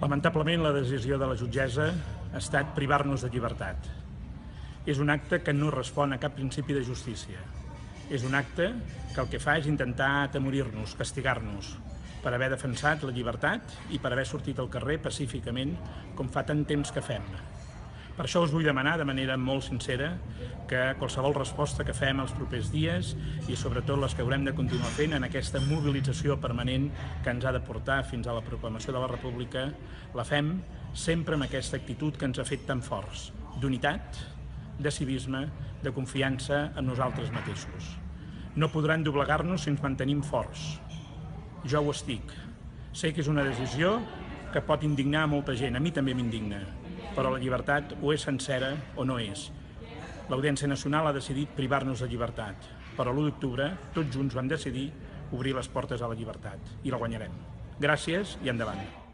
Lamentablement, la decisió de la jutgessa ha estat privar-nos de llibertat. És un acte que no respon a cap principi de justícia. És un acte que el que fa és intentar atemorir-nos, castigar-nos, per haver defensat la llibertat i per haver sortit al carrer pacíficament, com fa tant temps que fem. Per això us vull demanar de manera molt sincera que qualsevol resposta que fem els propers dies i sobretot les que haurem de continuar fent en aquesta mobilització permanent que ens ha de portar fins a la proclamació de la República, la fem sempre amb aquesta actitud que ens ha fet tan forts, d'unitat, de civisme, de confiança en nosaltres mateixos. No podran doblegar-nos si ens mantenim forts. Jo ho estic. Sé que és una decisió que pot indignar a molta gent, a mi també m'indigna, però la llibertat o és sencera o no és. L'Audiència Nacional ha decidit privar-nos de llibertat, però l'1 d'octubre tots junts vam decidir obrir les portes a la llibertat i la guanyarem. Gràcies i endavant.